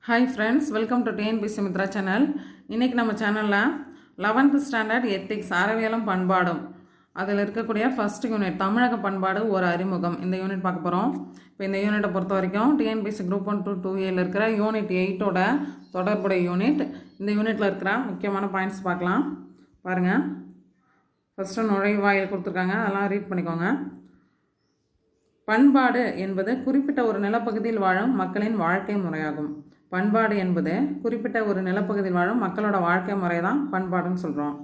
Hi friends, welcome to TNPC Mitra channel. இன்னைக்கு நம்ம சேனல்ல 11th ஸ்டாண்டர்ட் எத்திக்ஸ் அறவியலும் பண்பாடும் அதில் இருக்கக்கூடிய ஃபர்ஸ்ட் யூனிட் தமிழக பண்பாடு ஒரு அறிமுகம் இந்த யூனிட் பார்க்க போகிறோம். இப்போ இந்த யூனிட்டை பொறுத்த வரைக்கும் டிஎன்பிசி குரூப் 1 to 2Aல இருக்கிற யூனிட் 8ஓட தொடர்புடைய யூனிட். இந்த யூனிட்டில் இருக்கிற முக்கியமான பாயிண்ட்ஸ் பார்க்கலாம். பாருங்கள், ஃபஸ்ட்டு நுழைவாயில் கொடுத்துருக்காங்க, அதெல்லாம் ரீட் பண்ணிக்கோங்க. பண்பாடு என்பது குறிப்பிட்ட ஒரு நிலப்பகுதியில் வாழும் மக்களின் வாழ்க்கை முறையாகும். பண்பாடு என்பது குறிப்பிட்ட ஒரு நிலப்பகுதியில் வாழும் மக்களோட வாழ்க்கை முறை தான் பண்பாடுன்னு சொல்கிறோம்.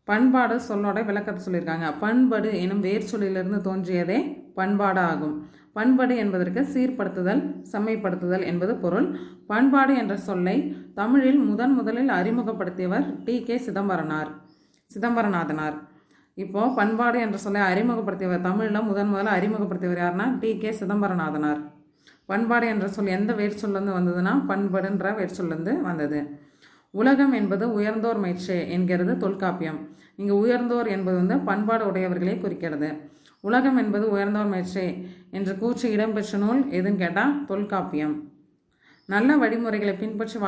பண்பாடு சொல்லோட விளக்கத்தை சொல்லியிருக்காங்க. பண்பாடு எனும் வேர் சொல்லிலிருந்து தோன்றியதே பண்பாடு ஆகும். பண்பாடு என்பதற்கு சீர்படுத்துதல், செம்மைப்படுத்துதல் என்பது பொருள். பண்பாடு என்ற சொல்லை தமிழில் முதலில் அறிமுகப்படுத்தியவர் டி.கே. சிதம்பரநாதனார். இப்போது பண்பாடு என்ற சொல்லை அறிமுகப்படுத்தியவர் தமிழில் முதல்ல அறிமுகப்படுத்தியவர் யாருன்னா டி.கே. சிதம்பரநாதனார். பண்பாடு என்ற சொல் எந்த வேர் சொல்லேருந்து வந்ததுன்னா பண்பாடுன்ற வேர் சொல்லேருந்து வந்தது. உலகம் என்பது உயர்ந்தோர் மெய்ச்சே என்கிறது தொல்காப்பியம். இங்கே உயர்ந்தோர் என்பது பண்பாடு உடையவர்களே குறிக்கிறது. உலகம் என்பது உயர்ந்தோர் மெய்ச்சே என்ற கூற்று இடம்பெற்ற நூல் எதுன்னு கேட்டால் தொல்காப்பியம். நல்ல வழிமுறைகளை பின்பற்றி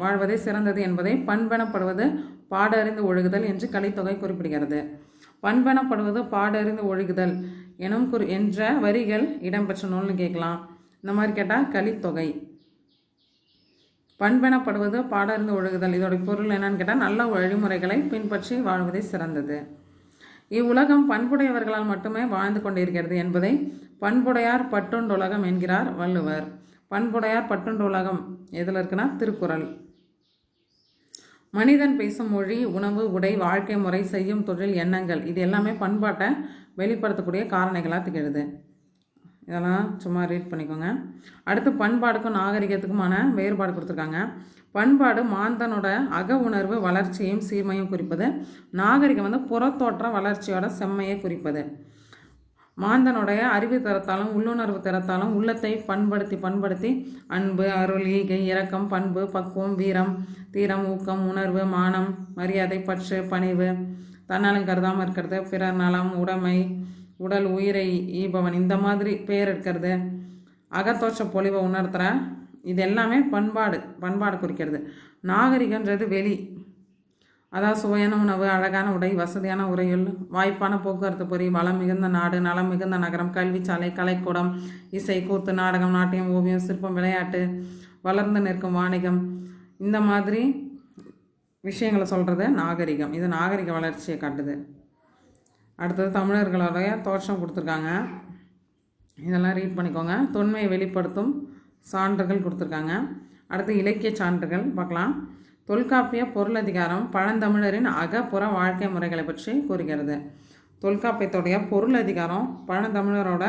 வாழ்வதே சிறந்தது என்பதை பண்பெனப்படுவது பாடறிந்து ஒழுகுதல் என்று கலித்தொகை குறிப்பிடுகிறது. பண்பெனப்படுவது பாடறிந்து ஒழுகுதல் என்ற வரிகள் இடம்பெற்ற நூல்னு கேட்கலாம். இந்த மாதிரி கேட்டால் கலித்தொகை. பண்பெனப்படுவது பாடறிந்து ஒழுகுதல், இதோட பொருள் என்னன்னு கேட்டால் நல்ல வழிமுறைகளை பின்பற்றி வாழ்வதே சிறந்தது. இவ்வுலகம் பண்புடையவர்களால் மட்டுமே வாழ்ந்து கொண்டிருக்கிறது என்பதை பண்புடையார் பட்டுண்டுலகம் என்கிறார் வள்ளுவர். பண்புடையார் பட்டுண்டுலகம் எதில் இருக்குன்னா திருக்குறள். மனிதன் பேசும் மொழி, உணவு, உடை, வாழ்க்கை முறை, செய்யும் தொழில், எண்ணங்கள் இது எல்லாமே பண்பாட்டை வெளிப்படுத்தக்கூடிய காரணிகளாக திகழுது. இதெல்லாம் சும்மா ரீட் பண்ணிக்கோங்க. அடுத்து பண்பாடுக்கும் நாகரிகத்துக்குமான வேறுபாடு கொடுத்துருக்காங்க. பண்பாடு மாந்தனோட அக உணர்வு வளர்ச்சியையும் சீர்மையும் குறிப்பது. நாகரிகம் புறத்தோற்ற வளர்ச்சியோட செம்மையை குறிப்பது. மாந்தனுடைய அறிவு திறத்தாலும் உள்ளுணர்வு திறத்தாலும் உள்ளத்தை பண்படுத்தி அன்பு, அருள், ஈகை, இரக்கம், பண்பு, பக்குவம், வீரம், தீரம், ஊக்கம், உணர்வு, மானம், மரியாதை, பற்று, பணிவு, தன்னலம் கருதாமல் இருக்கிறது, பிறர் நலம், உடைமை, உடல், உயிரை ஈபவன், இந்த மாதிரி பேர் இருக்கிறது, அகத்தோற்ற பொலிவை உணர்த்துற, இது எல்லாமே பண்பாடு குறிக்கிறது. நாகரிகன்றது வெளி, அதாவது சுவையான உணவு, அழகான உடை, வசதியான உரையுள், வாய்ப்பான போக்குவரத்து பொறி, வளம் மிகுந்த நாடு, நலம் மிகுந்த நகரம், கல்விச்சாலை, கலைக்கூடம், இசை, கூத்து, நாடகம், நாட்டியம், ஓவியம், சிற்பம், விளையாட்டு, வளர்ந்து நிற்கும் வாணிகம், இந்த மாதிரி விஷயங்களை சொல்கிறது நாகரிகம். இது நாகரிக வளர்ச்சியை காட்டுது. அடுத்தது தமிழர்களுடைய தோற்றம் கொடுத்துருக்காங்க, இதெல்லாம் ரீட் பண்ணிக்கோங்க. தொன்மையை வெளிப்படுத்தும் சான்றுகள் கொடுத்துருக்காங்க. அடுத்து இலக்கிய சான்றுகள் பார்க்கலாம். தொல்காப்பிய பொருளதிகாரம் பழந்தமிழரின் அகப்புற வாழ்க்கை முறைகளை பற்றி கூறுகிறது. தொல்காப்பியத்துடைய பொருளதிகாரம் பழந்தமிழரோட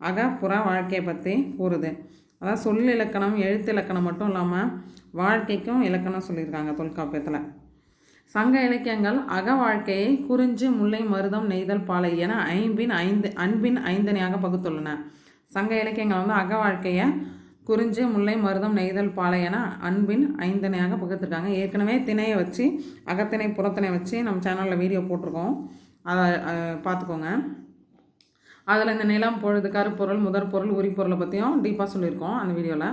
அகப்புற வாழ்க்கையை பற்றி கூறுது. அதாவது சொல் இலக்கணம், எழுத்து இலக்கணம் மட்டும் இல்லாமல் வாழ்க்கைக்கும் இலக்கணம் சொல்லியிருக்காங்க தொல்காப்பியத்தில். சங்க இலக்கியங்கள் அக வாழ்க்கையை குறிஞ்சி, முல்லை, மருதம், நெய்தல், பாலை என அன்பின் ஐந்தனையாக பகுத்துள்ளன. சங்க இலக்கியங்கள் அக வாழ்க்கையை குறிஞ்சி, முல்லை, மருதம், நெய்தல், பாலை என அன்பின் ஐந்தனையாக பகுத்துருக்காங்க. ஏற்கனவே திணையை வச்சு அகத்திணை புறத்திணை வச்சு நம்ம சேனலில் வீடியோ போட்டிருக்கோம், அதை பார்த்துக்கோங்க. அதில் இந்த நிலம், பொழுது, கருப்பொருள், முதற்பொருள், உரிப்பொருளை பற்றியும் டீப்பாக சொல்லியிருக்கோம் அந்த வீடியோவில்.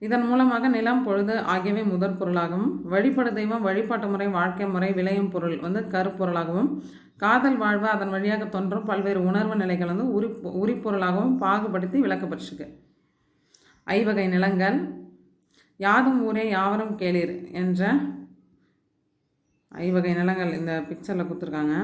இதன் மூலமாக நிலம், பொழுது ஆகியவை முதற் பொருளாகவும், வழிபடு தெய்வம், வழிபாட்டு முறை, வாழ்க்கை முறை, விளையும் பொருள் கருப்பொருளாகவும், காதல் வாழ்வு அதன் வழியாக தோன்றும் பல்வேறு உணர்வு நிலைகள் உரிப்பொருளாகவும் பாகுபடுத்தி விளக்கப்பட்டிருக்கு. ஐவகை நிலங்கள், யாதும் ஊரே யாவரும் கேளீர் என்ற ஐவகை நிலங்கள் இந்த பிக்சரில் கொடுத்துருக்காங்க.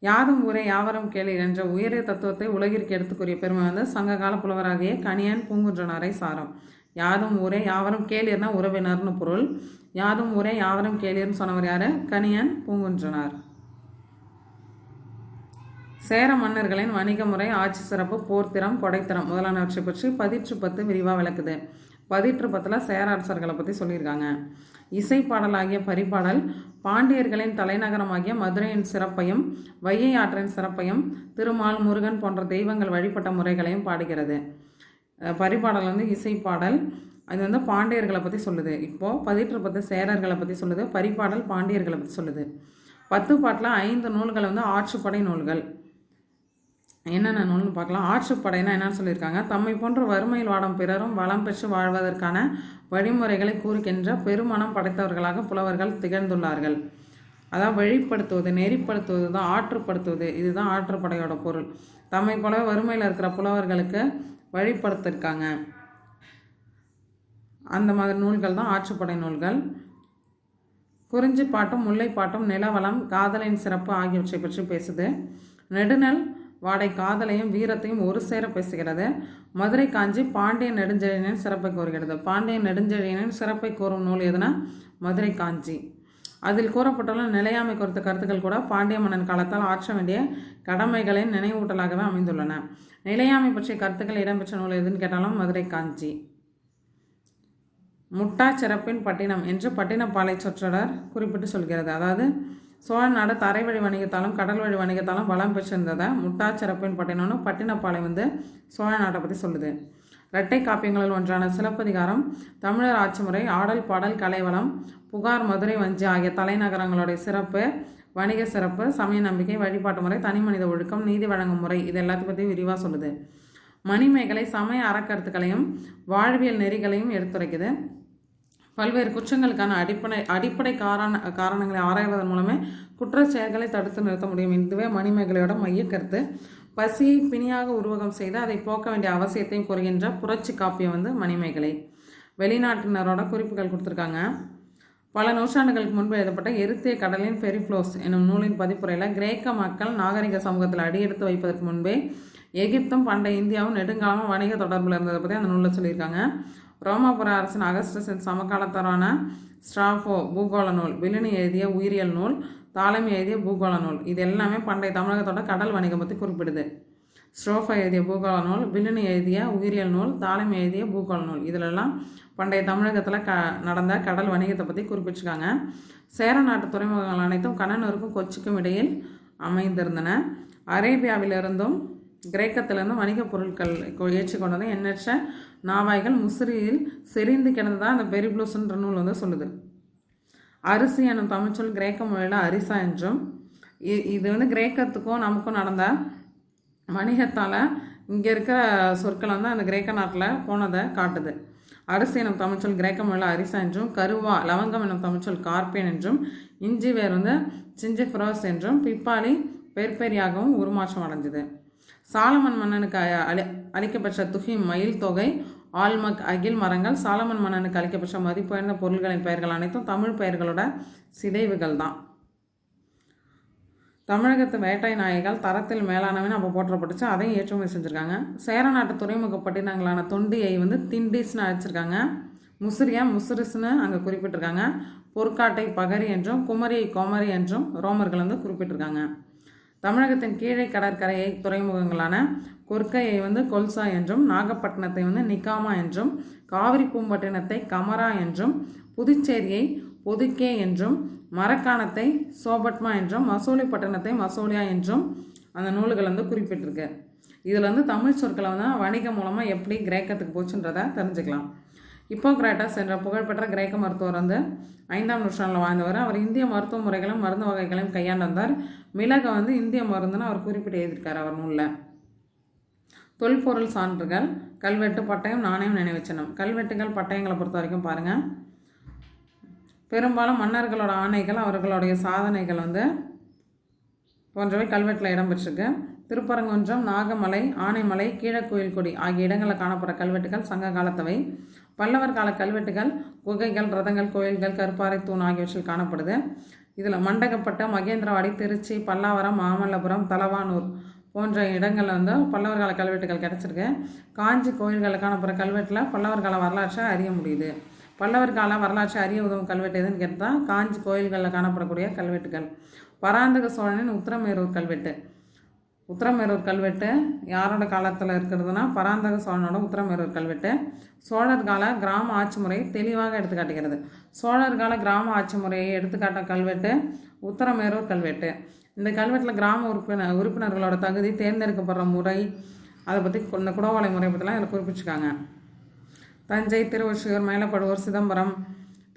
யாதும் ஊரே யாவரும் கேளீர் என்ற உயரிய தத்துவத்தை உலகிற்கு எடுத்துக்கூடிய பெருமை சங்ககால புலவராகிய கணியன் பூங்குன்றனாரை சாரும். யாதும் ஊரே யாவரும் கேளீர்னா உறவினர்னு பொருள். யாதும் ஊரே யாவரும் கேளீர்னு சொன்னவர் யாரு? கணியன் பூங்குன்றனார். சேர மன்னர்களின் வணிக முறை, ஆட்சி சிறப்பு, போர்த்திறம், கொடைத்திறம் முதலானவற்றை பற்றி பதிற்று 10 விரிவாக விளக்குது. பதிற்று 10 சேர அரசர்களை பற்றி சொல்லியிருக்காங்க. இசைப்பாடலாகிய பரிபாடல் பாண்டியர்களின் தலைநகரமாகிய மதுரையின் சிறப்பையும், வையை ஆற்றின் சிறப்பையும், திருமால், முருகன் போன்ற தெய்வங்கள் வழிபட்ட முறைகளையும் பாடுகிறது. பரிபாடல் இசைப்பாடல், அது பாண்டியர்களை பற்றி சொல்லுது. இப்போது பதிற்று 10 சேரர்களை பற்றி சொல்லுது. பரிபாடல் பாண்டியர்களை பற்றி சொல்லுது. 10 பாட்டில் 5 நூல்கள் ஆற்றுப்படை நூல்கள். என்னென்ன நூல்னு பார்க்கலாம். ஆற்றுப்படைனா என்னன்னு சொல்லியிருக்காங்க. தம்மை போன்ற வறுமையில் வாடும் பிறரும் வளம் பெற்று வாழ்வதற்கான வழிமுறைகளை கூறுகின்ற பெருமனம் படைத்தவர்களாக புலவர்கள் திகழ்ந்துள்ளார்கள். அதான் வழிப்படுத்துவது, நெறிப்படுத்துவது தான் ஆற்றுப்படுத்துவது. இதுதான் ஆற்றுப்படையோட பொருள். தம்மை போல வறுமையில் இருக்கிற புலவர்களுக்கு வழிப்படுத்திருக்காங்க. அந்த மாதிரி நூல்கள் தான் ஆற்றுப்படை நூல்கள். குறிஞ்சிப்பாட்டும் முல்லைப்பாட்டும் நிலவளம், காதலின் சிறப்பு ஆகியவற்றை பற்றி பேசுது. நெடுநல் வாடை காதலையும் வீரத்தையும் ஒரு சேர பேசுகிறது. மதுரை காஞ்சி பாண்டிய நெடுஞ்செழியனின் சிறப்பை கூறுகிறது. பாண்டிய நெடுஞ்செழியனின் சிறப்பை கூறும் நூல் எதுனா மதுரை காஞ்சி. அதில் கூறப்பட்டுள்ள நிலையாமை குறித்த கருத்துக்கள் கூட பாண்டிய மன்னன் காலத்தால் ஆற்ற வேண்டிய கடமைகளின் நினைவூட்டலாகவே அமைந்துள்ளன. நிலையாமை பற்றிய கருத்துக்கள் இடம்பெற்ற நூல் எதுன்னு கேட்டாலும் மதுரை காஞ்சி. முட்டா சிறப்பின் பட்டினம் என்று பட்டினப்பாலை சொற்றொடர் குறிப்பிட்டு சொல்கிறது. அதாவது சோழ நாடு தரை வழி வணிகத்தாலும் கடல் வழி வணிகத்தாலும் வளம் பெற்றிருந்ததை முட்டா சிறப்பின் பட்டினம்னு பட்டினப்பாலை சோழ நாட்டை பற்றி சொல்லுது. இரட்டை காப்பியங்களில் ஒன்றான சிலப்பதிகாரம் தமிழர் ஆட்சி முறை, ஆடல் பாடல் கலைவளம், புகார், மதுரை, வஞ்சி ஆகிய தலைநகரங்களுடைய சிறப்பு, வணிக சிறப்பு, சமய நம்பிக்கை, வழிபாட்டு முறை, தனி மனித ஒழுக்கம், நீதி வழங்கும் முறை இது எல்லாத்தையும் பற்றி விரிவாக சொல்லுது. மணிமேகலை சமய அறக்கருத்துக்களையும் வாழ்வியல் நெறிகளையும் எடுத்துரைக்குது. பல்வேறு குற்றங்களுக்கான அடிப்படை காரணங்களை ஆராய்வதன் மூலமே குற்ற செயல்களை தடுத்து நிறுத்த முடியும். இதுவே மணிமேகலையோட மைய கருத்து. பசியை பிணியாக உருவகம் செய்து அதை போக்க வேண்டிய அவசியத்தையும் கூறுகின்ற புரட்சி காப்பியம் மணிமேகலை. வெளிநாட்டினரோட குறிப்புகள் கொடுத்துருக்காங்க. பல நூற்றாண்டுகளுக்கு முன்பு எழுதப்பட்ட எரித்திய கடலின் பெரிஃப்ளோஸ் என்னும் நூலின் பதிப்புரையில் கிரேக்க மக்கள் நாகரிக சமூகத்தில் அடியெடுத்து வைப்பதற்கு முன்பே எகிப்தும் பண்டைய இந்தியாவும் நெடுங்காலமாக வணிக தொடர்பில் இருந்ததை பற்றி அந்த நூலில் சொல்லியிருக்காங்க. ரோமாபுர அரசன் அகஸ்டஸின் சமகாலத்தரான ஸ்ட்ராஃபோ பூகோள நூல், பிலினி எழுதிய உயிரியல் நூல், தாலமி எழுதிய பூகோள நூல் இது எல்லாமே பண்டைய தமிழகத்தோட கடல் வணிகம் பற்றி குறிப்பிடுது. ஸ்ட்ரோஃபோ எழுதிய பூகோள நூல், பிலினி எழுதிய உயிரியல் நூல், தாலமி எழுதிய பூகோள நூல் இதிலெல்லாம் பண்டைய தமிழகத்தில் நடந்த கடல் வணிகத்தை பற்றி குறிப்பிட்டிருக்காங்க. சேர நாட்டு துறைமுகங்கள் அனைத்தும் கண்ணனூருக்கும் கொச்சிக்கும் இடையில் அமைந்திருந்தன. அரேபியாவிலிருந்தும் கிரேக்கத்திலிருந்தும் வணிகப் பொருட்கள் ஏற்றிக்கொண்டது எண்ணற்ற நாவாய்கள் முசிறியில் செறிந்து கிடந்ததாக அந்த பெரிப்ளோஸ்ன்ற நூல் சொல்லுது. அரிசி எனும் தமிழ்ச்சொல் கிரேக்க மொழியில் அரிசா என்றும், இது கிரேக்கத்துக்கும் நமக்கும் நடந்த வணிகத்தால் இங்கே இருக்கிற சொற்கள் அந்த கிரேக்க நாட்டில் போனதை காட்டுது. அரிசி எனும் தமிழ்ச்சொல் கிரேக்க மொழியில் அரிசா என்றும், கருவா லவங்கம் எனும் தமிழ்ச்சொல் கார்பியன் என்றும், இஞ்சி வேர் சிஞ்சிஃபரோஸ் என்றும், பிப்பாலி பெர்பெரியாகவும் உருமாற்றம் அடைஞ்சுது. சாலமன் மன்னனுக்கு அளிக்கப்பட்ட துகி மயில் தொகை, ஆல்மக் அகில் மரங்கள் சாலமன் மன்னனுக்கு அளிக்கப்பட்ட மதிப்புயர்ந்த பொருள்களின் பெயர்கள் அனைத்தும் தமிழ் பெயர்களோட சிதைவுகள் தான். தமிழகத்து வேட்டை நாய்கள் தரத்தில் மேலானவன்னு அப்போ போற்றப்பட்டுச்சு, அதையும் ஏற்றுமதி செஞ்சுருக்காங்க. சேர நாட்டு துறைமுக பட்டினங்களான தொண்டியை திண்டிஸ்னு அழைச்சிருக்காங்க. முசிறியா முசிறிஸ்னு அங்கே குறிப்பிட்டிருக்காங்க. பொற்காட்டை பகரி என்றும், குமரியை கோமரி என்றும் ரோமர்கள் குறிப்பிட்டிருக்காங்க. தமிழகத்தின் கீழே கடற்கரையை துறைமுகங்களான கொற்கையை கொல்சா என்றும், நாகப்பட்டினத்தை நிகாமா என்றும், காவிரி பூம்பட்டினத்தை கமரா என்றும், புதுச்சேரியை பொதுக்கே என்றும், மரக்காணத்தை சோபட்மா என்றும், மசூலிப்பட்டினத்தை மசோலியா என்றும் அந்த நூல்கள் குறிப்பிட்டிருக்கு. இதில் தமிழ் சொற்களை வணிகம் மூலமாக எப்படி கிரேக்கத்துக்கு போச்சுன்றதை தெரிஞ்சுக்கலாம். ஹிப்போக்ராட்டஸ் என்ற புகழ்பெற்ற கிரேக்க மருத்துவர் 5ஆம் நூற்றாண்டில் வாழ்ந்தவர். அவர் இந்திய மருத்துவ முறைகளும் மருந்து வகைகளையும் கையாண்டு வந்தார். மிளகை இந்திய மருந்துன்னு அவர் குறிப்பிட்டு எழுதியிருக்கார் அவர் நூலில். தொல்பொருள் சான்றுகள், கல்வெட்டு, பட்டயம், நாணயம், நினைவுச்சின்னம். கல்வெட்டுகள் பட்டயங்களை பொறுத்த வரைக்கும் பாருங்கள், பெரும்பாலும் மன்னர்களோட ஆணைகள், அவர்களுடைய சாதனைகள் போன்றவை கல்வெட்டில் இடம்பெற்றிருக்கு. திருப்பரங்குன்றம், நாகமலை, ஆனைமலை, கீழக்கோயில்குடி ஆகிய இடங்களில் காணப்படுற கல்வெட்டுகள் சங்க காலத்தவை. பல்லவர் கால கல்வெட்டுகள் குகைகள், ரதங்கள், கோயில்கள், கற்பாறை தூண் ஆகியவற்றில் காணப்படுது. இதில் மண்டகப்பட்ட, மகேந்திரவாடி, திருச்சி, பல்லாவரம், மாமல்லபுரம், தலவானூர் போன்ற இடங்களில் பல்லவர் கால கல்வெட்டுகள் கிடச்சிருக்கு. காஞ்சி கோயில்களில் காணப்படுற கல்வெட்டில் பல்லவர் கால வரலாற்றை அறிய முடியுது. பல்லவர் கால வரலாற்றை அறிய உதவும் கல்வெட்டு எதுன்னு கேட்டால் காஞ்சி கோயில்களில் காணப்படக்கூடிய கல்வெட்டுகள். பராந்தக சோழனின் உத்திரமேரூர் கல்வெட்டு. உத்திரமேரூர் கல்வெட்டு யாரோட காலத்தில் இருக்கிறதுனா பராந்தக சோழனோட உத்திரமேரூர் கல்வெட்டு. சோழர் கால கிராம ஆட்சி முறையை தெளிவாக எடுத்துக்காட்டுகிறது. சோழர் கால கிராம ஆட்சி முறையை எடுத்துக்காட்ட கல்வெட்டு உத்திரமேரூர் கல்வெட்டு. இந்த கல்வெட்டில் கிராம உறுப்பினர்களோட தகுதி, தேர்ந்தெடுக்கப்படுற முறை, அதை பற்றி இந்த குடவோலை முறை பற்றிலாம் இதில் குறிப்பிட்டிருக்காங்க. தஞ்சை, திருவொற்றியூர், மேலப்படுவூர், சிதம்பரம்,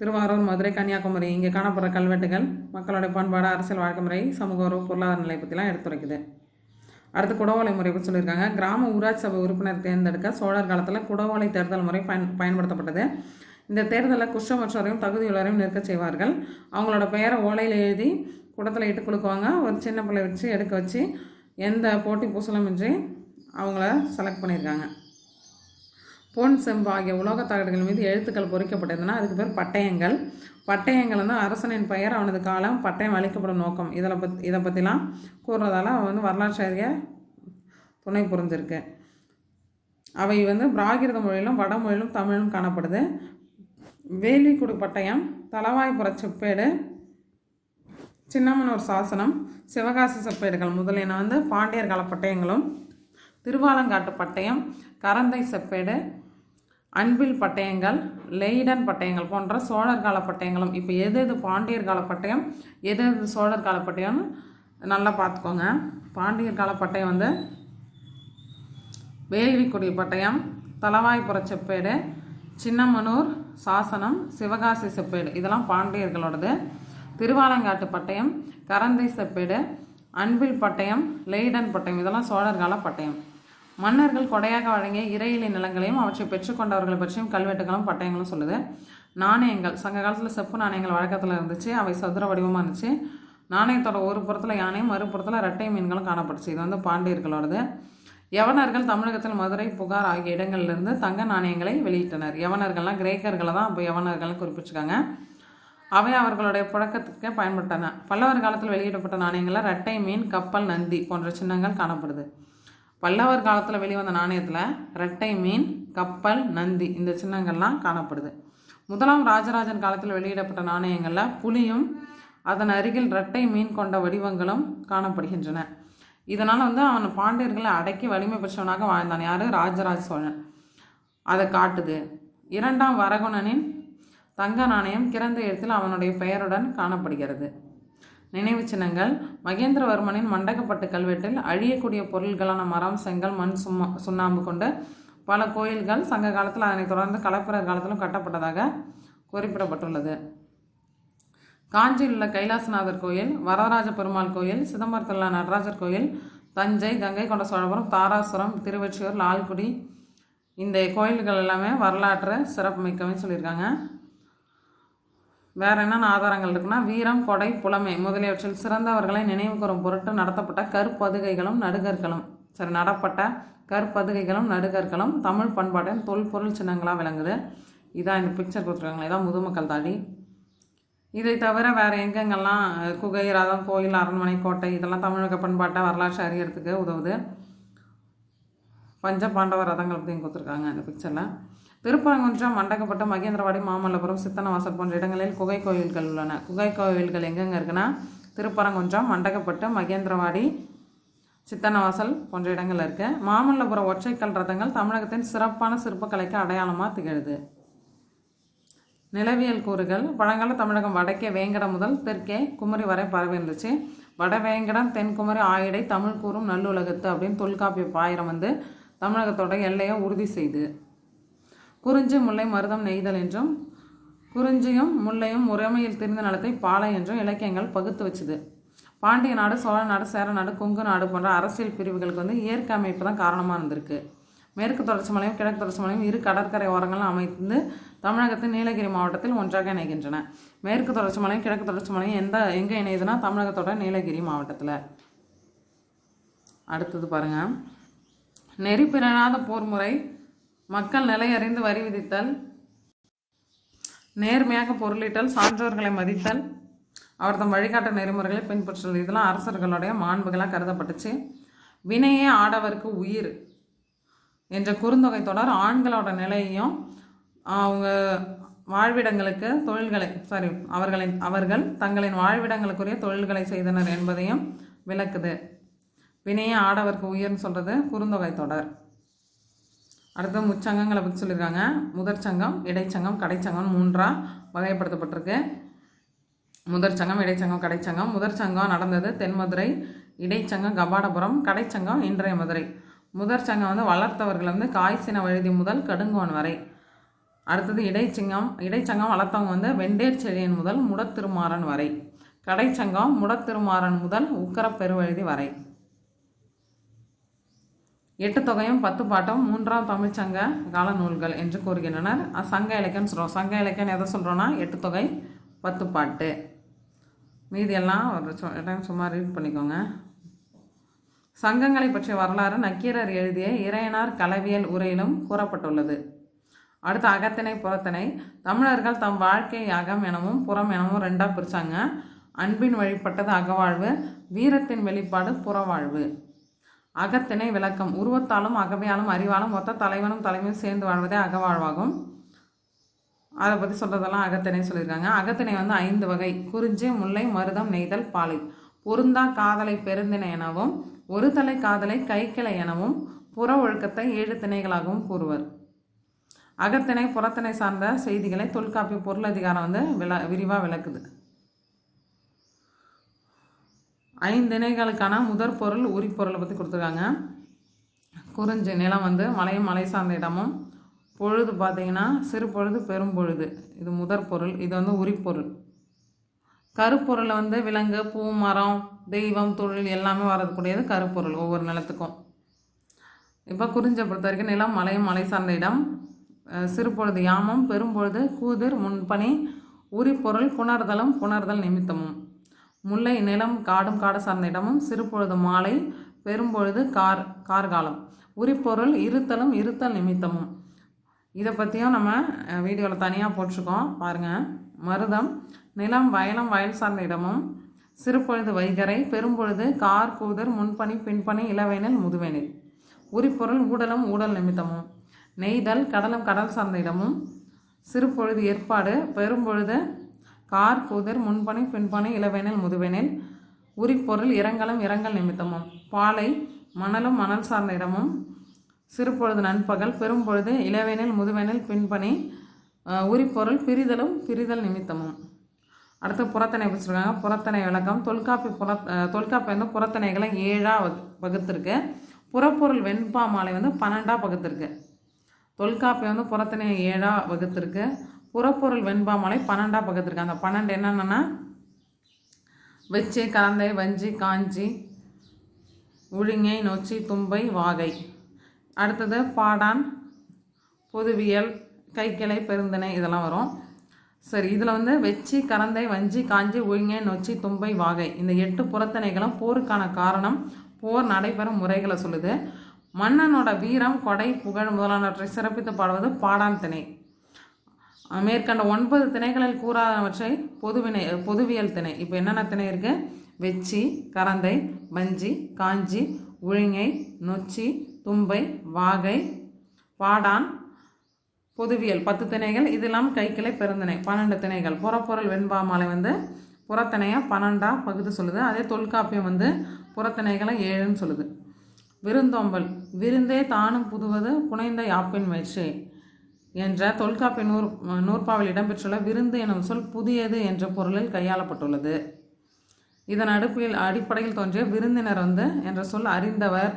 திருவாரூர், மதுரை, கன்னியாகுமரி இங்கே காணப்படுற கல்வெட்டுகள் மக்களுடைய பண்பாடு, அரசியல் வாழ்க்கை முறை, சமூக உறவு, பொருளாதார நிலை பற்றிலாம் எடுத்துரைக்குது. அடுத்து குடவோலை முறை பற்றி சொல்லியிருக்காங்க. கிராம ஊராட்சி சபை உறுப்பினர் தேர்ந்தெடுக்க சோழர் காலத்தில் குடவோலை தேர்தல் முறை பயன்படுத்தப்பட்டது. இந்த தேர்தலில் குஷ்டமற்றவரையும் தகுதியுள்ளவரையும் நிற்க செய்வார்கள். அவங்களோட பெயரை ஓலையில் எழுதி குடத்தில் இட்டு கொடுக்குவாங்க. ஒரு சின்ன பிள்ளை வச்சு எடுக்க வச்சு எந்த போட்டி பூசலமின்றி அவங்கள செலக்ட் பண்ணியிருக்காங்க. பொன், செம்பு ஆகிய உலோகத் தகடுகள் மீது எழுத்துக்கள் பொறிக்கப்பட்டதுன்னா அதுக்கு பேர் பட்டயங்கள். பட்டயங்கள் வந்து அரசனின் பெயர், அவனது காலம், பட்டயம் அளிக்கப்படும் நோக்கம் இதை பற்றிலாம் கூறுறதால அவன் வந்து வரலாற்று அறிய துணை புரிஞ்சிருக்கு. அவை வந்து பிராகிருத மொழியிலும் வடமொழியிலும் தமிழிலும் காணப்படுது. வேள்விக்குடி பட்டயம், தலவாய்ப்புற செப்பேடு, சின்னமனூர் சாசனம், சிவகாசி செப்பேடுகள் முதலியன வந்து பாண்டியர் கால பட்டயங்களும், திருவாலங்காட்டு பட்டயம், கரந்தை செப்பேடு, அன்பில் பட்டயங்கள், லெய்டன் பட்டயங்கள் போன்ற சோழர் கால பட்டயங்களும். இப்போ எது எது பாண்டியர் கால பட்டயம், எது எது சோழர் கால பட்டயம்னு நல்லா பார்த்துக்கோங்க. பாண்டியர் கால பட்டயம் வந்து வேள்விக்குடி பட்டயம், தலவாய்ப்புற செப்பேடு, சின்னமனூர் சாசனம், சிவகாசி செப்பேடு இதெல்லாம் பாண்டியர்களோடது. திருவாலங்காட்டு பட்டயம், கரந்தை செப்பேடு, அன்பில் பட்டயம், லெய்டன் பட்டயம் இதெல்லாம் சோழர் கால பட்டயம். மன்னர்கள் கொடையாக வழங்கிய இறையிலை நிலங்களையும் அவற்றை பெற்றுக்கொண்டவர்களை பற்றியும் கல்வெட்டுகளும் பட்டயங்களும் சொல்லுது. நாணயங்கள் சங்க காலத்தில் செப்பு நாணயங்கள் வழக்கத்தில் இருந்துச்சு. அவை சதுர வடிவமாக இருந்துச்சு. நாணயத்தோட ஒரு புறத்தில் யானையும் மறுபுறத்தில் இரட்டை மீன்களும் காணப்பட்டுச்சு. இது வந்து பாண்டியர்களோடது. யவனர்கள் தமிழகத்தில் மதுரை, புகார் ஆகிய இடங்களிலிருந்து தங்க நாணயங்களை வெளியிட்டனர். யவனர்கள்லாம் கிரேக்கர்களை தான் இப்போ யவனர்கள்னு குறிப்பிட்டிருக்காங்க. அவை அவர்களுடைய புழக்கத்துக்கு பயன்பட்டன. பல்லவர் காலத்தில் வெளியிடப்பட்ட நாணயங்களில் இரட்டை மீன், கப்பல், நந்தி போன்ற சின்னங்கள் காணப்படுது. பல்லவர் காலத்தில் வெளிவந்த நாணயத்தில் இரட்டை மீன், கப்பல், நந்தி இந்த சின்னங்கள்லாம் காணப்படுது. முதலாம் ராஜராஜன் காலத்தில் வெளியிடப்பட்ட நாணயங்களில் புலியும் அதன் அருகில் இரட்டை மீன் கொண்ட வடிவங்களும் காணப்படுகின்றன. இதனால் வந்து அவன் பாண்டியர்களை அடக்கி வலிமை பெற்றவனாக வாழ்ந்தான். யார்? ராஜராஜ சோழன். அதை காட்டுது. இரண்டாம் வரகுணனின் தங்க நாணயம் கிறந்த எழுத்தில் அவனுடைய பெயருடன் காணப்படுகிறது. நினைவு சின்னங்கள் மகேந்திரவர்மனின் மண்டகப்பட்டு கல்வெட்டில் அழியக்கூடிய பொருள்களான மரம், செங்கல், மண், சுண்ணாம்பு கொண்டு பல கோயில்கள் சங்க காலத்தில் அதனைத் தொடர்ந்து களப்பிரர் காலத்திலும் கட்டப்பட்டதாக குறிப்பிடப்பட்டுள்ளது. காஞ்சியில் உள்ள கைலாசநாதர் கோயில், வரதராஜ பெருமாள் கோயில், சிதம்பரத்தில் உள்ள நடராஜர் கோயில், தஞ்சை, கங்கை கொண்ட சோழபுரம், தாராசுரம், திருவொற்றியூர், லால்குடி இந்த கோயில்கள் எல்லாமே வரலாற்று சிறப்பு மிக்கவே சொல்லியிருக்காங்க. வேறு என்னென்ன ஆதாரங்கள் இருக்குன்னா, வீரம், கொடை, புலமை முதலியவற்றில் சிறந்தவர்களை நினைவு கூறும் பொருட்டு நடத்தப்பட்ட கற்பதுகைகளும் நடுகற்களும் தமிழ் பண்பாட்டின் தொல்பொருள் சின்னங்களாக விளங்குது. இதான் இந்த பிக்சர் கொடுத்துருக்காங்களே, இதான் முதுமக்கள் தாடி. இதை தவிர வேறு எங்கெங்கெல்லாம் குகை, ரதம், கோயில், அரண்மனை, கோட்டை இதெல்லாம் தமிழக பண்பாட்டை வரலாற்று அறியறதுக்கு உதவுது. பஞ்ச பாண்டவ ரதங்கள் பற்றியும் கொடுத்துருக்காங்க இந்த பிக்சரில். திருப்பரங்குன்றம், மண்டகப்பட்டு, மகேந்திரவாடி, மாமல்லபுரம், சித்தனவாசல் போன்ற இடங்களில் குகை கோயில்கள் உள்ளன. குகை கோயில்கள் எங்கெங்கே இருக்குன்னா திருப்பரங்குன்றம், மண்டகப்பட்டு, மகேந்திரவாடி, சித்தனவாசல் போன்ற இடங்கள் இருக்குது. மாமல்லபுரம் ஒற்றைக்கல் ரதங்கள் தமிழகத்தின் சிறப்பான சிற்பக்கலைக்கு அடையாளமாக திகழுது. நிலவியல் கூறுகள் பழங்கால தமிழகம் வடக்கே வேங்கடம் முதல் தெற்கே குமரி வரை பரவி இருந்துச்சு. வடவேங்கடம், தென்குமரி, ஆயிடை, தமிழ் கூறும் நல்லுலகத்து அப்படின்னு தொல்காப்பிய பாயிரம் வந்து தமிழகத்தோட எல்லையை உறுதி செய்து. குறிஞ்சி, முல்லை, மருதம், நெய்தல் என்றும் குறிஞ்சியும் முல்லையும் முறைமையில் திரிந்த நிலத்தை பாலை என்றும் இலக்கியங்கள் பகுத்து வச்சுது. பாண்டிய நாடு, சோழ நாடு, சேர நாடு, கொங்கு நாடு போன்ற அரசியல் பிரிவுகளுக்கு வந்து இயற்கை அமைப்பு தான் காரணமாக இருந்திருக்கு. மேற்கு தொடர்ச்சி மலையும் கிழக்கு தொடர்ச்சி மலையும் இரு கடற்கரை ஓரங்களும் அமைந்து தமிழகத்தின் நீலகிரி மாவட்டத்தில் ஒன்றாக இணைகின்றன. மேற்கு தொடர்ச்சி மலையும் கிழக்கு தொடர்ச்சி மலையும் எங்கே இணையுதுன்னா தமிழகத்தோட நீலகிரி மாவட்டத்தில். அடுத்தது பாருங்கள், நெறி பிறழாத போர் முறை, மக்கள் நிலை அறிந்து வரி விதித்தல், நேர்மையாக பொருளீட்டல், சான்றோர்களை மதித்தல், அவர் தம் வழிகாட்ட நெறிமுறைகளை பின்பற்றுதல் இதெல்லாம் அரசர்களுடைய மாண்புகளாக கருதப்பட்டுச்சு. வினையே ஆடவருக்கு உயிர் என்ற குறுந்தொகை தொடர் ஆண்களோட நிலையையும் அவங்க வாழ்விடங்களுக்கு தொழில்களை அவர்கள் தங்களின் வாழ்விடங்களுக்குரிய தொழில்களை செய்தனர் என்பதையும் விளக்குது. வினையே ஆடவருக்கு உயிர்னு சொல்கிறது குறுந்தொகை தொடர். அடுத்து முச்சங்கங்களை பற்றி சொல்லியிருக்காங்க. முதற் சங்கம், இடைச்சங்கம், கடைச்சங்கம் 3ஆக வகைப்படுத்தப்பட்டிருக்கு. முதற் சங்கம், இடைச்சங்கம், கடைச்சங்கம். முதற் சங்கம் நடந்தது தென்மதுரை, இடைச்சங்கம் கபாடபுரம், கடைச்சங்கம் இன்றைய மதுரை. முதற் சங்கம் வந்து வளர்த்தவர்கள் வந்து காய்ச்சின வழுதி முதல் கடுங்கோன் வரை. அடுத்தது இடைச்சங்கம் வளர்த்தவங்க வந்து வெண்டேர் செழியன் முதல் முடத்திருமாறன் வரை. கடைச்சங்கம் முடத்திருமாறன் முதல் உக்கர பெருவழுதி வரை. 8 தொகையும் 10 பாட்டும் 3ஆம் தமிழ்ச்சங்க கால நூல்கள் என்று கூறுகின்றனர். சங்க இலக்கியம்னு சொல்கிறோம். சங்க இலக்கியம் எதை சொல்கிறோன்னா 8 தொகை 10 பாட்டு. மீதியெல்லாம் ஒரு டைம் சும்மா ரீட் பண்ணிக்கோங்க. சங்கங்களை பற்றிய வரலாறு நக்கீரர் எழுதிய இறையனார் களவியல் உரையிலும் கூறப்பட்டுள்ளது. அடுத்து அகத்திணை புறத்திணை. தமிழர்கள் தம் வாழ்க்கை அகம் எனவும் புறம் எனவும் 2ஆக பிரித்தாங்க. அன்பின் வழிபட்டது அகவாழ்வு, வீரத்தின் வெளிப்பாடு புறவாழ்வு. அகத்திணை விளக்கம். உருவத்தாலும் அகவையாலும் அறிவாலும் மொத்த தலைவனும் தலைமையும் சேர்ந்து வாழ்வதே அகவாழ்வாகும். அதை பற்றி சொல்கிறதெல்லாம் அகத்திணை சொல்லியிருக்காங்க. அகத்திணை 5 வகை. குறிஞ்சி, முல்லை, மருதம், நெய்தல், பாலை. பொருந்தா காதலை பெருந்திணை எனவும் ஒரு தலை காதலை கைக்கிளை எனவும் புற ஒழுக்கத்தை 7 திணைகளாகவும் கூறுவர். அகத்திணை புறத்திணை சார்ந்த செய்திகளை தொல்காப்பிய பொருளதிகாரம் விரிவாக விளக்குது. 5 திணைகளுக்கான முதற் பொருள் உரிப்பொருளை பற்றி கொடுத்துருக்காங்க. குறிஞ்சி நிலம் மலையும் மலை சார்ந்த இடமும், பொழுது பார்த்தீங்கன்னா சிறு பொழுது பெரும் பொழுது, இது முதற் பொருள். இது உரிப்பொருள். கருப்பொருள் விலங்கு, பூ, மரம், தெய்வம், தொழில் எல்லாமே வரக்கூடியது கருப்பொருள் ஒவ்வொரு நிலத்துக்கும். இப்போ குறிஞ்சை பொறுத்த வரைக்கும் நிலம் மலையும் மலை சார்ந்த இடம், சிறுபொழுது யாமம், பெரும்பொழுது கூதிர் முன்பணி, உரிப்பொருள் புணர்தல் நிமித்தமும். முல்லை நிலம் காடும் காடு சார்ந்த இடமும், சிறுபொழுது மாலை, பெரும்பொழுது கார்காலம், உரிப்பொருள் இருத்தல் நிமித்தமும். இதை பற்றியும் நம்ம வீடியோவில் தனியாக போட்டிருக்கோம் பாருங்கள். மருதம் நிலம் வயல் சார்ந்த இடமும், சிறுபொழுது வைகரை, பெரும்பொழுது கூதிர் முன்பணி பின்பணி இளவேனில் முதுவேனில், உரிப்பொருள் ஊடல் நிமித்தமும். நெய்தல் கடல் சார்ந்த இடமும், சிறுபொழுது ஏற்பாடு, பெரும்பொழுது கூதிர் முன்பணி பின்பணி இளவேனில் முதுவேனில், உரிப்பொருள் இரங்கல் நிமித்தமும். பாலை மணல் சார்ந்த இடமும், சிறுபொழுது நண்பகல், பெரும்பொழுது இளவேனில் முதுவேனில் பின்பணி, உரிப்பொருள் பிரிதல் நிமித்தமும். அடுத்து புறத்திணை வச்சுருக்காங்க. புறத்திணை விளக்கம். தொல்காப்பி புறத்திணைகளை 7ஆக வகுத்திருக்கு. புறப்பொருள் வெண்பா மாலை 12ஆக பகுத்திருக்கு. தொல்காப்பி புறத்திணை 7ஆக வகுத்திருக்கு. புறப்பொருள் வெண்பா மாலை 12ஆக பகுத்திருக்கு. அந்த 12 என்னென்னா வெச்சி, கரந்தை, வஞ்சி, காஞ்சி, உழிங்கை, நொச்சி, தும்பை, வாகை. அடுத்தது பாடான், பொதுவியல், கைக்கிளை, பெருந்திணை இதெல்லாம் வரும். சரி, இதில் வெச்சி, கரந்தை, வஞ்சி, காஞ்சி, உழிங்கை, நொச்சி, தும்பை, வாகை இந்த 8 புறத்திணைகளும் போருக்கான காரணம், போர் நடைபெறும் முறைகளை சொல்லுது. மன்னனோட வீரம், கொடை, புகழ் முதலானவற்றை சிறப்பித்து பாடுவது பாடான் திணை. மேற்கண்ட 9 திணைகளில் கூறாதவற்றை பொதுவியல் திணை. இப்போ என்னென்ன திணை இருக்குது? வெச்சி, கரந்தை, வஞ்சி, காஞ்சி, உழிங்கை, நொச்சி, தும்பை, வாகை, பாடான், பொதுவியல் 10 திணைகள். இதெல்லாம் கைக்கிளை, பெருந்திணை 12 திணைகள். புறப்பொருள் வெண்பா மாலை புறத்திணையை 12ஆக பகுதி சொல்லுது. அதே தொல்காப்பியம் புறத்திணைகளை 7ன்னு சொல்லுது. விருந்தோம்பல். விருந்தே தானும் புதுவது புனைந்த யாப்பின் முயற்சி என்ற தொல்காப்பிய நூற்பாவில் இடம்பெற்றுள்ள விருந்து எனும் சொல் புதியது என்ற பொருளில் கையாளப்பட்டுள்ளது. இதன் அடிப்படையில் தோன்றிய விருந்தினர் என்ற சொல் அறிந்தவர்,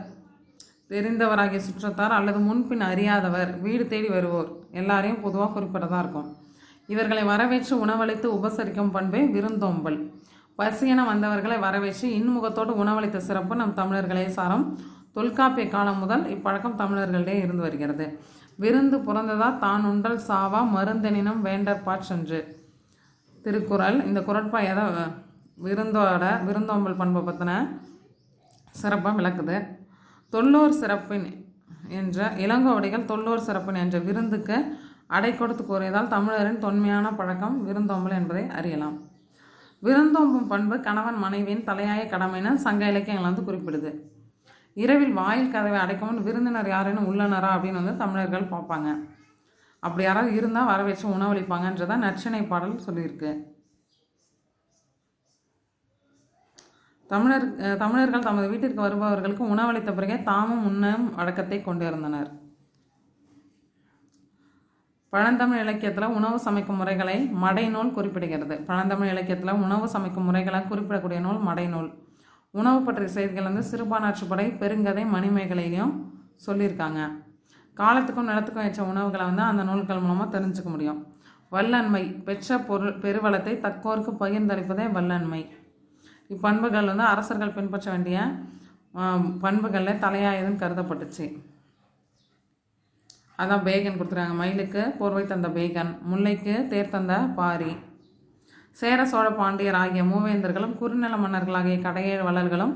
தெரிந்தவராகிய சுற்றத்தார் அல்லது முன்பின் அறியாதவர், வீடு தேடி வருவோர் எல்லாரையும் பொதுவாக குறிப்பிடதான் இருக்கும். இவர்களை வரவேற்று உணவளித்து உபசரிக்கும் பண்பே விருந்தோம்பல். பசியென வந்தவர்களை வரவேற்று இன்முகத்தோடு உணவளித்த சிறப்பு நம் தமிழர்களே சாரம். தொல்காப்பிய காலம் முதல் இப்பழக்கம் தமிழர்களிடையே இருந்து வருகிறது. விருந்து புறந்ததா தான் உண்டல் சாவா மருந்தெனினும் வேண்டற்பாற்றென்று. திருக்குறள். இந்த குறட்பா விருந்தோம்பல் பண்பை பற்றின சிறப்பாக விளக்குது. தொல்லோர் சிறப்பின் என்ற இளங்கோவடிகள் தொல்லோர் சிறப்பின் என்ற விருந்துக்கு அடை கொடுத்து கூறியதால் தமிழரின் தொன்மையான பழக்கம் விருந்தோம்பல் என்பதை அறியலாம். விருந்தோம்பும் பண்பு கணவன் மனைவியின் தலையாய கடமைன்னு சங்க இலக்கியங்கள் குறிப்பிடுது. இரவில் வாயில் கதவை அடைக்கவும் விருந்தினர் யாரேனும் உள்ளனரா அப்படின்னு தமிழர்கள் பார்ப்பாங்க. அப்படி யாராவது இருந்தால் வரவேற்று உணவளிப்பாங்கன்றதை நற்றிணை பாடல் சொல்லியிருக்கு. தமிழர்கள் தமது வீட்டிற்கு வருபவர்களுக்கு உணவளித்த பிறகே தாமும் உண்ணும் வழக்கத்தை கொண்டிருந்தனர். பழந்தமிழ் இலக்கியத்தில் உணவு சமைக்கும் முறைகளை மடைநூல் குறிப்பிடுகிறது. பழந்தமிழ் இலக்கியத்தில் உணவு சமைக்கும் முறைகளை குறிப்பிடக்கூடிய நூல் மடைநூல். உணவு பற்றிய செய்திகள் சிறுபானாற்றுப்படை, பெருங்கதை, மணிமேகலையிலையும் சொல்லியிருக்காங்க. காலத்துக்கும் நிலத்துக்கும் ஏற்ற உணவுகளை அந்த நூல்கள் மூலமாக தெரிஞ்சுக்க முடியும். வல்லன்மை. பெற்ற பெருவளத்தை தக்கோருக்கு பகிர்ந்தளிப்பதே வல்லன்மை. இப்பண்புகள் அரசர்கள் பின்பற்ற வேண்டிய பண்புகளில் தலையாயதுன்னு கருதப்பட்டுச்சு. அதான் பேகன் கொடுத்துருக்காங்க. மயிலுக்கு போர்வை தந்த பேகன், முல்லைக்கு தேர் தந்த பாரி. சேர சோழ பாண்டியர் ஆகிய மூவேந்தர்களும் குறுநில மன்னர்களாகிய கடையேழு வள்ளல்களும்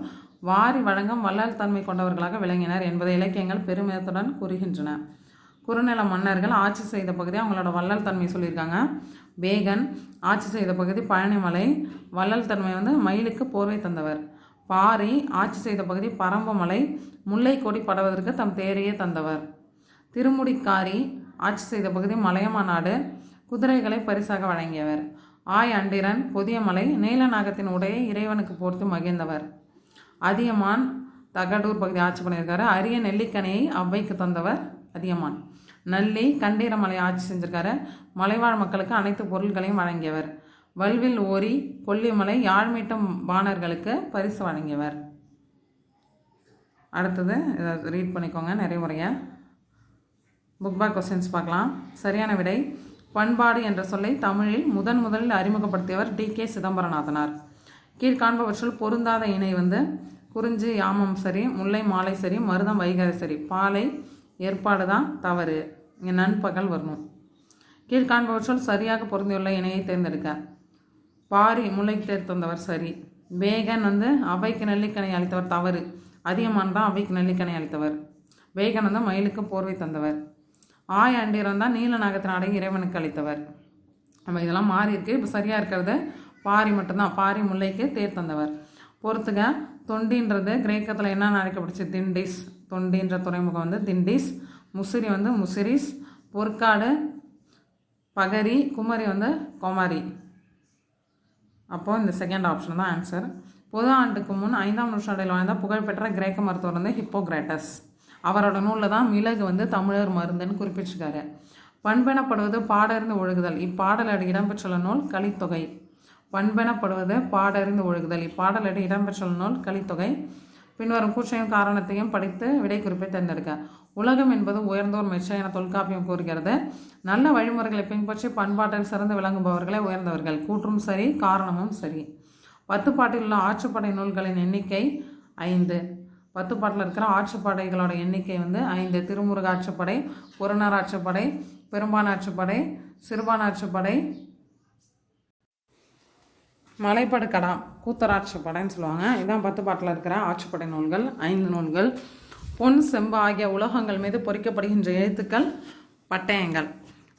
வாரி வழங்கும் வள்ளல் தன்மை கொண்டவர்களாக விளங்கினர் என்பதை இலக்கியங்கள் பெருமிதத்துடன் கூறுகின்றன. குறுநில மன்னர்கள் ஆட்சி செய்த பகுதி அவங்களோட வள்ளல் தன்மை சொல்லியிருக்காங்க. பேகன் ஆட்சி செய்த பகுதி பழனிமலை, வள்ளல் தன்மை மயிலுக்கு போர்வை தந்தவர். பாரி ஆட்சி செய்த பகுதி பரம்புமலை, முல்லை கொடி படவதற்கு தம் தேரையே தந்தவர். திருமுடிக்காரி ஆட்சி செய்த பகுதி மலையமாநாடு, குதிரைகளை பரிசாக வழங்கியவர். ஆய் அண்டிரன் பொதியமலை, நீலநாகத்தின் உடையை இறைவனுக்கு போர்த்து மகிழ்ந்தவர். அதியமான் தகடூர் பகுதி ஆட்சி பண்ணியிருக்காரு. அரிய நெல்லிக்கனியை அவ்வைக்கு தந்தவர் அதியமான். நல்லி கண்டீரமலை ஆட்சி செஞ்சிருக்காரு. மலைவாழ் மக்களுக்கு அனைத்து பொருட்களையும் வழங்கியவர். வல்வில் ஓரி கொல்லிமலை யாழ்மீட்டும் பாணர்களுக்கு பரிசு வழங்கியவர். அடுத்தது இதை ரீட் பண்ணிக்கோங்க நிறைய புக் பேக் கொஸ்டின்ஸ் பார்க்கலாம். சரியான விடை பண்பாடு என்ற சொல்லை தமிழில் முதலில் அறிமுகப்படுத்தியவர் டி.கே. சிதம்பரநாதனார். கீழ்காண்பவற்றுள் பொருந்தாத இணை குறிஞ்சி யாமம் சரி, முல்லை மாலை சரி, மருதம் வைகரை சரி. பாலை ஏற்பாடு தான் தவறு, இங்கே நண்பகல் வரணும். கீழ்காண்பவற்றுள் சரியாக பொருந்தியுள்ள இணையை தேர்ந்தெடுக்க. பாரி முல்லைக்கு தேர் தந்தவர் சரி. பேகன் அவைக்கு நெல்லிக்கனை அளித்தவர் தவறு. அதியமான் தான் அவைக்கு நெல்லிக்கனை அளித்தவர். பேகன் மயிலுக்கு போர்வை தந்தவர். ஆய் அண்டிரன் தான் நீலநாகத்தின் அடை இறைவனுக்கு அளித்தவர். நம்ம இதெல்லாம் மாறி இருக்கு. இப்போ சரியாக இருக்கிறது பாரி மட்டும்தான். பாரி முல்லைக்கு தேர் தந்தவர். பொறுத்துக. தொண்டின்றது கிரேக்கத்தில் என்ன அழைக்கப்படுச்சு? திண்டிஸ். தொண்டின்ற துறைமுகம் திண்டிஸ். முசிறி முசிரிஸ். பொற்காடு பகரி. குமரி கொமரி. அப்போது இந்த செகண்ட் ஆப்ஷன் தான் ஆன்சர். பொது ஆண்டுக்கு முன் 5ஆம் நூற்றாண்டில் வாழ்ந்த புகழ்பெற்ற கிரேக்க மருத்துவர் ஹிப்போக்ரேட்டஸ். அவரோட நூலில் தான் மிளகு தமிழர் மருந்துன்னு குறிப்பிட்டிருக்காரு. பண்பெனப்படுவது பாடறிந்து ஒழுகுதல். இப்பாடலடி இடம்பெற்றுள்ள நூல் கலித்தொகை. பண்பெனப்படுவது பாடறிந்து ஒழுகுதல். இப்பாடலடி இடம்பெற்றுள்ள நூல் கலித்தொகை. பின்வரும் கூற்றையும் காரணத்தையும் படித்து விடை குறிப்பை தேர்ந்தெடுக்க. உலகம் என்பது உயர்ந்தோர் மெச்சை என தொல்காப்பியம் கூறுகிறது. நல்ல வழிமுறைகளை பின்பற்றி பண்பாட்டில் சிறந்து விளங்குபவர்களே உயர்ந்தவர்கள். கூற்றும் சரி, காரணமும் சரி. 10 பாட்டில் உள்ள ஆற்றுப்படை நூல்களின் எண்ணிக்கை 5. 10 பாட்டில் இருக்கிற ஆற்றுப்படைகளோட எண்ணிக்கை 5. திருமுருக ஆற்றுப்படை, புறநர் ஆற்றுப்படை, பெரும்பான் ஆற்றுப்படை, சிறுபான் ஆற்றுப்படை, மலைப்படு கடா கூத்தராற்றுப்படைன்னு சொல்லுவாங்க. இதான் 10 பாட்டில் இருக்கிற ஆற்றுப்படை நூல்கள். 5 நூல்கள். பொன், செம்பு ஆகிய உலோகங்கள் மீது பொறிக்கப்படுகின்ற எழுத்துக்கள் பட்டயங்கள்.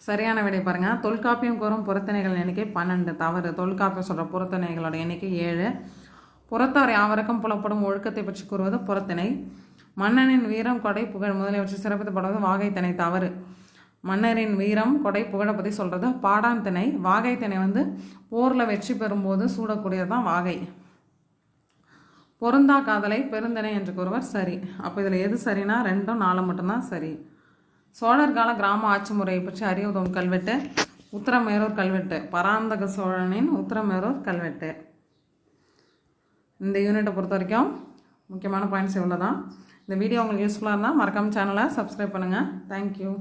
சரியான விடை பாருங்கள். தொல்காப்பியம் கூறும் பொருத்தனைகள் எண்ணிக்கை 12. தவறு. தொல்காப்பியம் சொல்கிற பொருத்தனைகளோட எண்ணிக்கை 7. புறத்தார் யாவருக்கும் புலப்படும் ஒழுக்கத்தை பற்றி கூறுவது புறத்திணை. மன்னனின் வீரம், கொடை, புகழ் முதலியவற்றை சிறப்பிக்கப்படுவது வாகைத்திணை. தவறு. மன்னரின் வீரம், கொடை, புகழை பற்றி சொல்கிறது பாடான் திணை. வாகை திணை போரில் வெற்றி பெறும்போது சூடக்கூடியது தான் வாகை. பொருந்தா காதலை பெருந்திணை என்று கூறுவர் சரி. அப்போ இதில் எது சரினா 2, 4 மட்டும்தான் சரி. சோழர் கால கிராம ஆட்சி முறையை பற்றி அறிய உதவும் கல்வெட்டு உத்தரமேரூர் கல்வெட்டு. பராந்தக சோழனின் உத்தரமேரூர் கல்வெட்டு. இந்த யூனிட்டை பொறுத்த வரைக்கும் முக்கியமான பாயிண்ட்ஸ் இவ்வளோ தான். இந்த வீடியோ உங்களுக்கு யூஸ்ஃபுல்லாக இருந்தால் மறக்காமல் சேனலை சப்ஸ்கிரைப் பண்ணுங்கள். தேங்க்யூ.